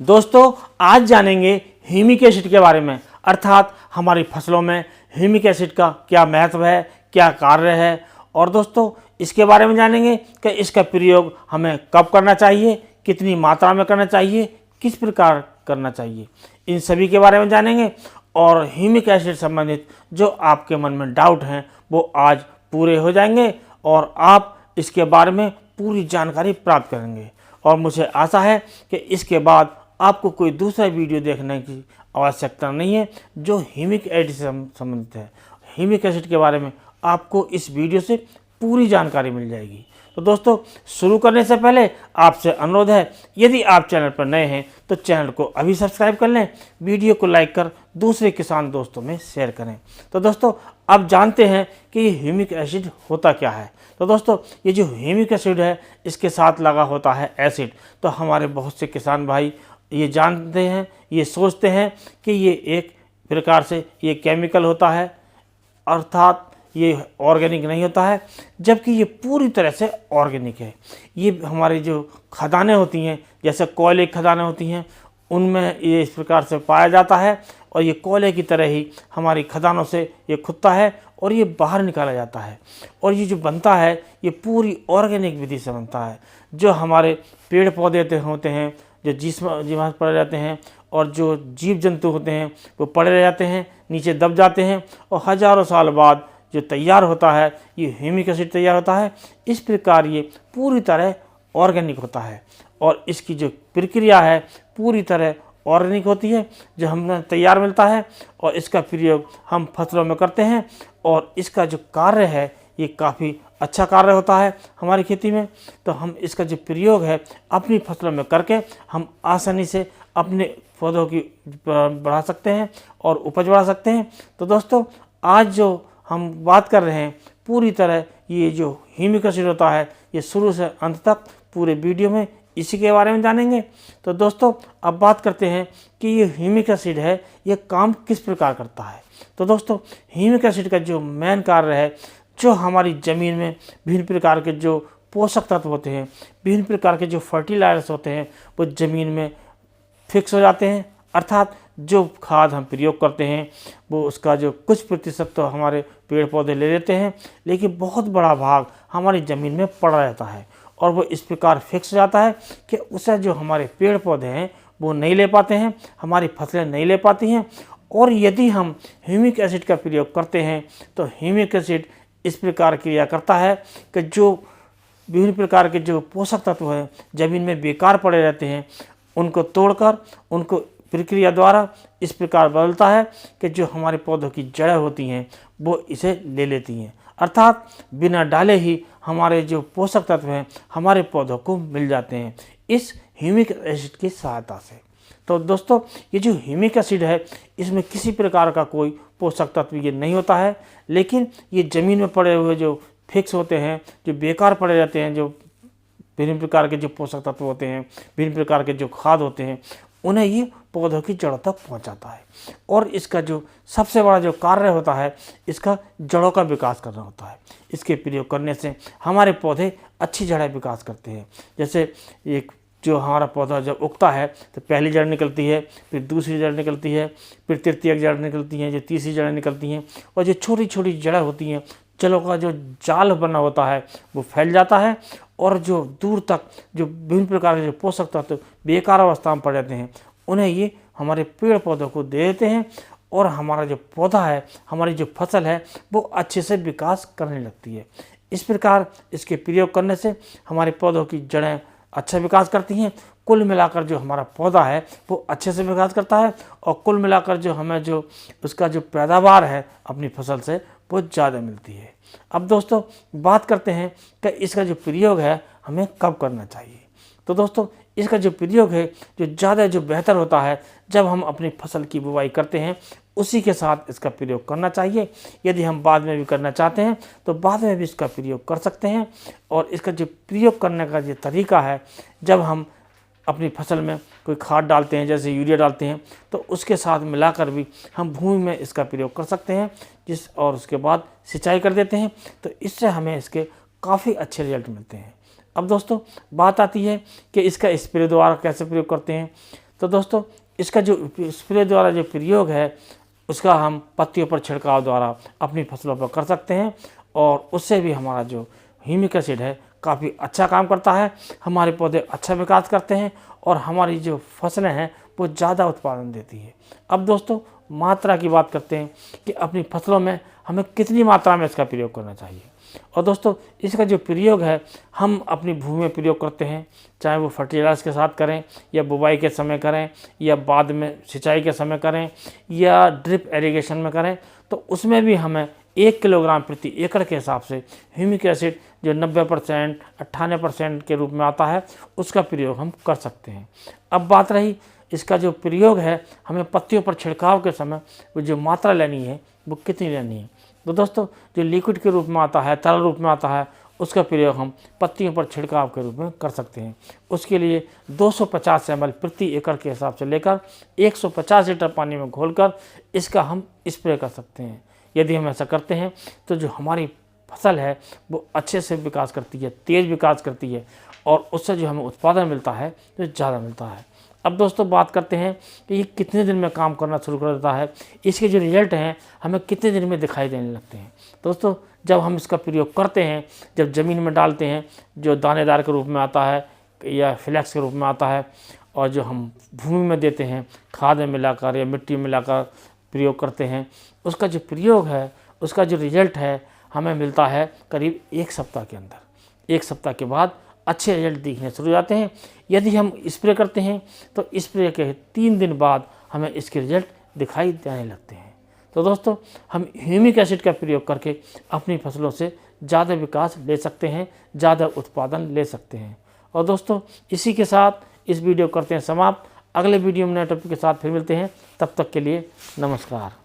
दोस्तों आज जानेंगे ह्यूमिक एसिड के बारे में, अर्थात हमारी फसलों में ह्यूमिक एसिड का क्या महत्व है, क्या कार्य है। और दोस्तों इसके बारे में जानेंगे कि इसका प्रयोग हमें कब करना चाहिए, कितनी मात्रा में करना चाहिए, किस प्रकार करना चाहिए, इन सभी के बारे में जानेंगे। और ह्यूमिक एसिड संबंधित जो आपके मन में डाउट हैं वो आज पूरे हो जाएंगे और आप इसके बारे में पूरी जानकारी प्राप्त करेंगे। और मुझे आशा है कि इसके बाद आपको कोई दूसरा वीडियो देखने की आवश्यकता नहीं है जो ह्यूमिक एसिड से संबंधित है। ह्यूमिक एसिड के बारे में आपको इस वीडियो से पूरी जानकारी मिल जाएगी। तो दोस्तों शुरू करने से पहले आपसे अनुरोध है, यदि आप चैनल पर नए हैं तो चैनल को अभी सब्सक्राइब कर लें, वीडियो को लाइक कर दूसरे किसान दोस्तों में शेयर करें। तो दोस्तों अब जानते हैं कि ये ह्यूमिक एसिड होता क्या है। तो दोस्तों ये जो ह्यूमिक एसिड है इसके साथ लगा होता है एसिड। तो हमारे बहुत से किसान भाई ये जानते हैं, ये सोचते हैं कि ये एक प्रकार से ये केमिकल होता है, अर्थात ये ऑर्गेनिक नहीं होता है, जबकि ये पूरी तरह से ऑर्गेनिक है। ये हमारी जो खदानें होती हैं, जैसे कोयले की खदानें होती हैं, उनमें ये इस प्रकार से पाया जाता है और ये कोयले की तरह ही हमारी खदानों से ये खुदता है और ये बाहर निकाला जाता है। और ये जो बनता है ये पूरी ऑर्गेनिक विधि से बनता है। जो हमारे पेड़ पौधे होते हैं, जो जीवाश्म पड़े रहते हैं और जो जीव जंतु होते हैं वो पड़े रह जाते हैं, नीचे दब जाते हैं और हज़ारों साल बाद जो तैयार होता है ये ह्यूमिक एसिड तैयार होता है। इस प्रकार ये पूरी तरह ऑर्गेनिक होता है और इसकी जो प्रक्रिया है पूरी तरह ऑर्गेनिक होती है, जो हमें तैयार मिलता है और इसका प्रयोग हम फसलों में करते हैं। और इसका जो कार्य है ये काफ़ी अच्छा कार्य होता है हमारी खेती में। तो हम इसका जो प्रयोग है अपनी फसलों में करके हम आसानी से अपने पौधों की बढ़ा सकते हैं और उपज बढ़ा सकते हैं। तो दोस्तों आज जो हम बात कर रहे हैं पूरी तरह ये जो ह्यूमिक एसिड होता है ये शुरू से अंत तक पूरे वीडियो में इसी के बारे में जानेंगे। तो दोस्तों अब बात करते हैं कि ये ह्यूमिक एसिड है ये काम किस प्रकार करता है। तो दोस्तों ह्यूमिक एसिड का जो मेन कार्य है, जो हमारी ज़मीन में विभिन्न प्रकार के जो पोषक तत्व होते हैं, विभिन्न प्रकार के जो फर्टिलाइजर्स होते हैं वो ज़मीन में फिक्स हो जाते हैं। अर्थात जो खाद हम प्रयोग करते हैं वो उसका जो कुछ प्रतिशत तो हमारे पेड़ पौधे ले लेते हैं, लेकिन बहुत बड़ा भाग हमारी ज़मीन में पड़ा रहता है और वो इस प्रकार फिक्स हो जाता है कि उसे जो हमारे पेड़ पौधे हैं वो नहीं ले पाते हैं, हमारी फसलें नहीं ले पाती हैं। और यदि हम ह्यूमिक एसिड का प्रयोग करते हैं तो ह्यूमिक एसिड इस प्रकार क्रिया करता है कि जो विभिन्न प्रकार के जो पोषक तत्व हैं ज़मीन में बेकार पड़े रहते हैं उनको तोड़कर उनको प्रक्रिया द्वारा इस प्रकार बदलता है कि जो हमारे पौधों की जड़ें होती हैं वो इसे ले लेती हैं। अर्थात बिना डाले ही हमारे जो पोषक तत्व हैं हमारे पौधों को मिल जाते हैं इस ह्यूमिक एसिड की सहायता से। तो दोस्तों ये जो ह्यूमिक एसिड है इसमें किसी प्रकार का कोई पोषक तत्व ये नहीं होता है, लेकिन ये ज़मीन में पड़े हुए जो फिक्स होते हैं, जो बेकार पड़े रहते हैं, जो विभिन्न प्रकार के जो पोषक तत्व होते हैं, विभिन्न प्रकार के जो खाद होते हैं, उन्हें ये पौधों की जड़ों तक पहुंचाता है। और इसका जो सबसे बड़ा जो कार्य होता है इसका जड़ों का विकास करना होता है। इसके प्रयोग करने से हमारे पौधे अच्छी जड़ें विकास करते हैं। जैसे एक जो हमारा पौधा जब उगता है तो पहली जड़ निकलती है, फिर दूसरी जड़ निकलती है, फिर तृतीय जड़ निकलती हैं, जो तीसरी जड़ें निकलती हैं और जो छोटी छोटी जड़ें होती हैं, जड़ों का जो जाल बना होता है वो फैल जाता है और जो दूर तक जो विभिन्न प्रकार के जो पोषक तत्व बेकार अवस्था में पड़ जाते हैं उन्हें ये हमारे पेड़ पौधों को दे देते हैं और हमारा जो पौधा है, हमारी जो फसल है वो अच्छे से विकास करने लगती है। इस प्रकार इसके प्रयोग करने से हमारे पौधों की जड़ें अच्छा विकास करती हैं। कुल मिलाकर जो हमारा पौधा है वो अच्छे से विकास करता है और कुल मिलाकर जो हमें जो उसका जो पैदावार है अपनी फसल से वो ज़्यादा मिलती है। अब दोस्तों बात करते हैं कि इसका जो प्रयोग है हमें कब करना चाहिए। तो दोस्तों इसका जो प्रयोग है जो ज़्यादा जो बेहतर होता है जब हम अपनी फसल की बुवाई करते हैं उसी के साथ इसका प्रयोग करना चाहिए। यदि हम बाद में भी करना चाहते हैं तो बाद में भी इसका प्रयोग कर सकते हैं। और इसका जो प्रयोग करने का जो तरीका है, जब हम अपनी फसल में कोई खाद डालते हैं जैसे यूरिया डालते हैं तो उसके साथ मिलाकर भी हम भूमि में इसका प्रयोग कर सकते हैं और उसके बाद सिंचाई कर देते हैं तो इससे हमें इसके काफ़ी अच्छे रिजल्ट मिलते हैं। अब दोस्तों बात आती है कि इसका स्प्रे द्वारा कैसे प्रयोग करते हैं। तो दोस्तों इसका जो स्प्रे द्वारा जो प्रयोग है उसका हम पत्तियों पर छिड़काव द्वारा अपनी फसलों पर कर सकते हैं और उससे भी हमारा जो ह्यूमिक एसिड है काफ़ी अच्छा काम करता है, हमारे पौधे अच्छा विकास करते हैं और हमारी जो फसलें हैं वो ज़्यादा उत्पादन देती है। अब दोस्तों मात्रा की बात करते हैं कि अपनी फसलों में हमें कितनी मात्रा में इसका प्रयोग करना चाहिए। और दोस्तों इसका जो प्रयोग है हम अपनी भूमि में प्रयोग करते हैं, चाहे वो फर्टिलाइज़र के साथ करें या बुवाई के समय करें या बाद में सिंचाई के समय करें या ड्रिप इरिगेशन में करें, तो उसमें भी हमें 1 किलोग्राम प्रति एकड़ के हिसाब से ह्यूमिक एसिड जो 90% 98% के रूप में आता है उसका प्रयोग हम कर सकते हैं। अब बात रही इसका जो प्रयोग है हमें पत्तियों पर छिड़काव के समय वो जो मात्रा लेनी है वो कितनी लेनी है। तो दोस्तों जो लिक्विड के रूप में आता है, तरल रूप में आता है, उसका प्रयोग हम पत्तियों पर छिड़काव के रूप में कर सकते हैं। उसके लिए 250 ml प्रति एकड़ के हिसाब से लेकर 150 लीटर पानी में घोलकर इसका हम स्प्रे कर सकते हैं। यदि हम ऐसा करते हैं तो जो हमारी फसल है वो अच्छे से विकास करती है, तेज़ विकास करती है और उससे जो हमें उत्पादन मिलता है तो ज़्यादा मिलता है। अब दोस्तों बात करते हैं कि ये कितने दिन में काम करना शुरू कर देता है, इसके जो रिजल्ट हैं हमें कितने दिन में दिखाई देने लगते हैं। दोस्तों जब हम इसका प्रयोग करते हैं, जब ज़मीन में डालते हैं जो दानेदार के रूप में आता है या फ्लैक्स के रूप में आता है और जो हम भूमि में देते हैं खाद में मिलाकर या मिट्टी में मिलाकर प्रयोग करते हैं, उसका जो प्रयोग है उसका जो रिजल्ट है हमें मिलता है करीब 1 सप्ताह के अंदर। 1 सप्ताह के बाद अच्छे रिजल्ट दिखने शुरू हो जाते हैं। यदि हम स्प्रे करते हैं तो स्प्रे के 3 दिन बाद हमें इसके रिजल्ट दिखाई देने लगते हैं। तो दोस्तों हम ह्यूमिक एसिड का प्रयोग करके अपनी फसलों से ज़्यादा विकास ले सकते हैं, ज़्यादा उत्पादन ले सकते हैं। और दोस्तों इसी के साथ इस वीडियो करते हैं समाप्त। अगले वीडियो में नए टॉपिक के साथ फिर मिलते हैं, तब तक के लिए नमस्कार।